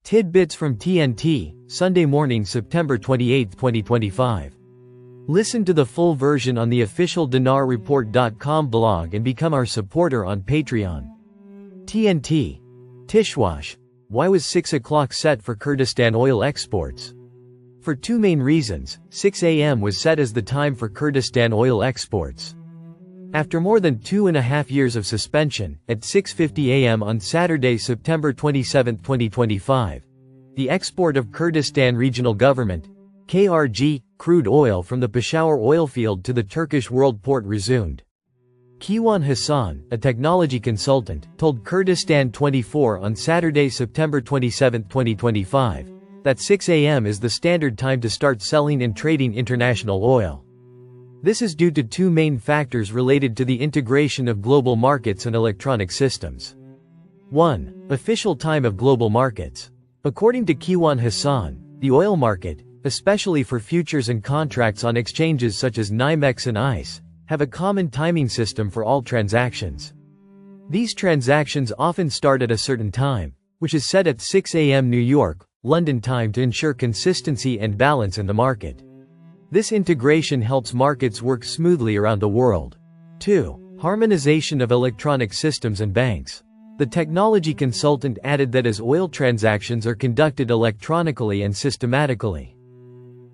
Tidbits from TNT, Sunday morning, September 28, 2025. Listen to the full version on the official dinarreport.com blog and become our supporter on Patreon. TNT. Tishwash. Why was 6 o'clock set for Kurdistan oil exports? For two main reasons, 6 a.m. was set as the time for Kurdistan oil exports. After more than 2.5 years of suspension, at 6:50 a.m. on Saturday, September 27, 2025, the export of Kurdistan Regional Government (KRG) crude oil from the Peshawar oil field to the Turkish world port resumed. Kiwan Hassan, a technology consultant, told Kurdistan 24 on Saturday, September 27, 2025, that 6 a.m. is the standard time to start selling and trading international oil. This is due to two main factors related to the integration of global markets and electronic systems. 1. Official time of global markets. According to Kiwan Hassan, the oil market, especially for futures and contracts on exchanges such as NYMEX and ICE, have a common timing system for all transactions. These transactions often start at a certain time, which is set at 6 a.m. New York, London time to ensure consistency and balance in the market. This integration helps markets work smoothly around the world. 2. Harmonization of electronic systems and banks. The technology consultant added that as oil transactions are conducted electronically and systematically,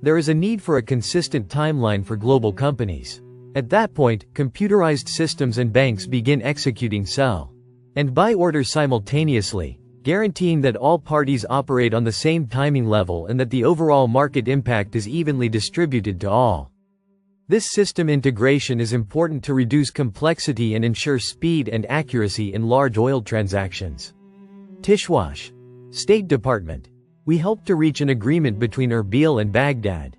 there is a need for a consistent timeline for global companies. At that point, computerized systems and banks begin executing sell and buy orders simultaneously, guaranteeing that all parties operate on the same timing level and that the overall market impact is evenly distributed to all. This system integration is important to reduce complexity and ensure speed and accuracy in large oil transactions. Tishwash. State Department. We helped to reach an agreement between Erbil and Baghdad.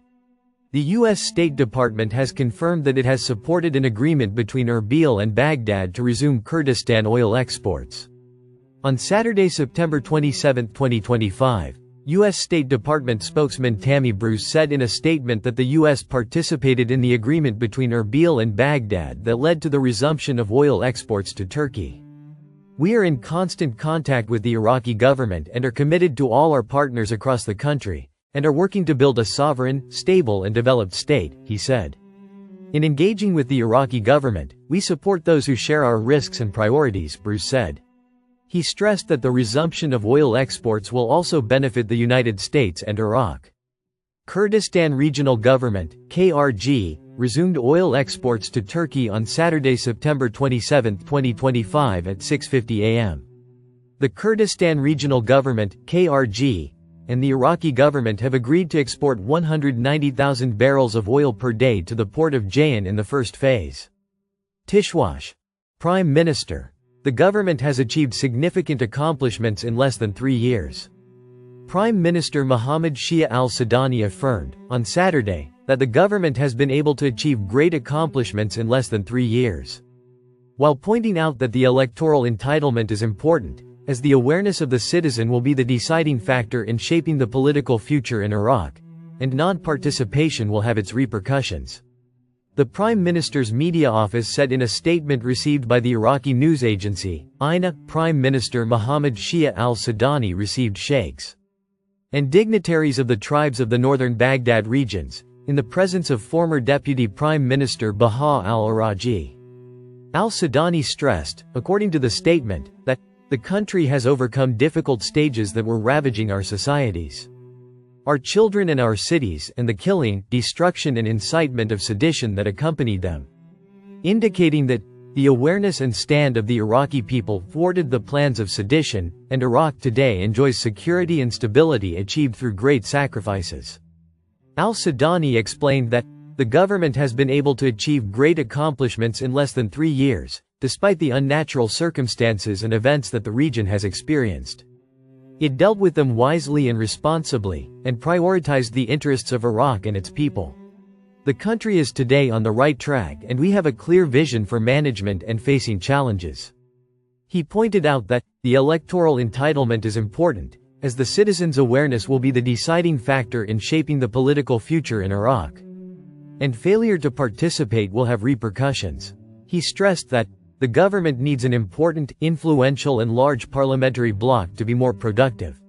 The U.S. State Department has confirmed that it has supported an agreement between Erbil and Baghdad to resume Kurdistan oil exports. On Saturday, September 27, 2025, U.S. State Department spokesman Tammy Bruce said in a statement that the U.S. participated in the agreement between Erbil and Baghdad that led to the resumption of oil exports to Turkey. We are in constant contact with the Iraqi government and are committed to all our partners across the country, and are working to build a sovereign, stable and developed state, he said. In engaging with the Iraqi government, we support those who share our risks and priorities, Bruce said. He stressed that the resumption of oil exports will also benefit the United States and Iraq. Kurdistan Regional Government (KRG) resumed oil exports to Turkey on Saturday, September 27, 2025 at 6:50 a.m. The Kurdistan Regional Government (KRG) and the Iraqi government have agreed to export 190,000 barrels of oil per day to the port of Jayan in the first phase. Tishwash. Prime Minister. The government has achieved significant accomplishments in less than 3 years. Prime Minister Mohammed Shia al-Sudani affirmed, on Saturday, that the government has been able to achieve great accomplishments in less than 3 years. While pointing out that the electoral entitlement is important, as the awareness of the citizen will be the deciding factor in shaping the political future in Iraq, and non-participation will have its repercussions. The Prime Minister's media office said in a statement received by the Iraqi news agency, INA, Prime Minister Mohammed Shia al-Sudani received sheikhs and dignitaries of the tribes of the northern Baghdad regions, in the presence of former Deputy Prime Minister Baha al-Araji. Al-Sudani stressed, according to the statement, that the country has overcome difficult stages that were ravaging our societies, our children and our cities, and the killing, destruction and incitement of sedition that accompanied them, indicating that the awareness and stand of the Iraqi people thwarted the plans of sedition, and Iraq today enjoys security and stability achieved through great sacrifices. Al-Sudani explained that the government has been able to achieve great accomplishments in less than 3 years, despite the unnatural circumstances and events that the region has experienced. It dealt with them wisely and responsibly, and prioritized the interests of Iraq and its people. The country is today on the right track and we have a clear vision for management and facing challenges. He pointed out that the electoral entitlement is important, as the citizens' awareness will be the deciding factor in shaping the political future in Iraq, and failure to participate will have repercussions. He stressed that the government needs an important, influential and large parliamentary bloc to be more productive.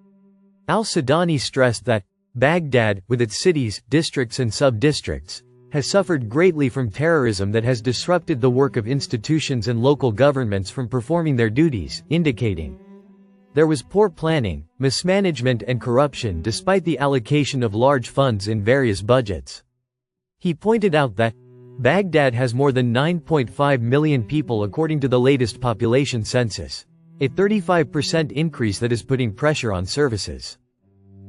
Al-Sudani stressed that Baghdad, with its cities, districts and sub-districts, has suffered greatly from terrorism that has disrupted the work of institutions and local governments from performing their duties, indicating there was poor planning, mismanagement and corruption despite the allocation of large funds in various budgets. He pointed out that Baghdad has more than 9.5 million people according to the latest population census, a 35% increase that is putting pressure on services.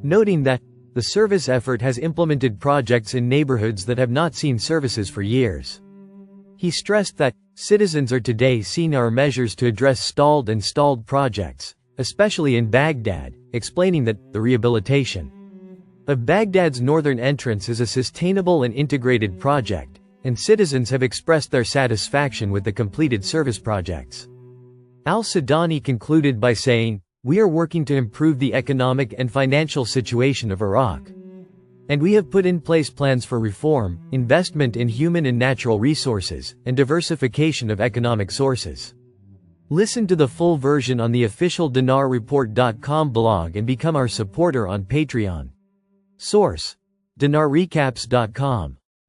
Noting that the service effort has implemented projects in neighborhoods that have not seen services for years. He stressed that citizens are today seeing our measures to address stalled projects, especially in Baghdad, explaining that the rehabilitation of Baghdad's northern entrance is a sustainable and integrated project, and citizens have expressed their satisfaction with the completed service projects. Al-Sudani concluded by saying, "We are working to improve the economic and financial situation of Iraq. And we have put in place plans for reform, investment in human and natural resources, and diversification of economic sources." Listen to the full version on the official dinarreport.com blog and become our supporter on Patreon. Source: dinarrecaps.com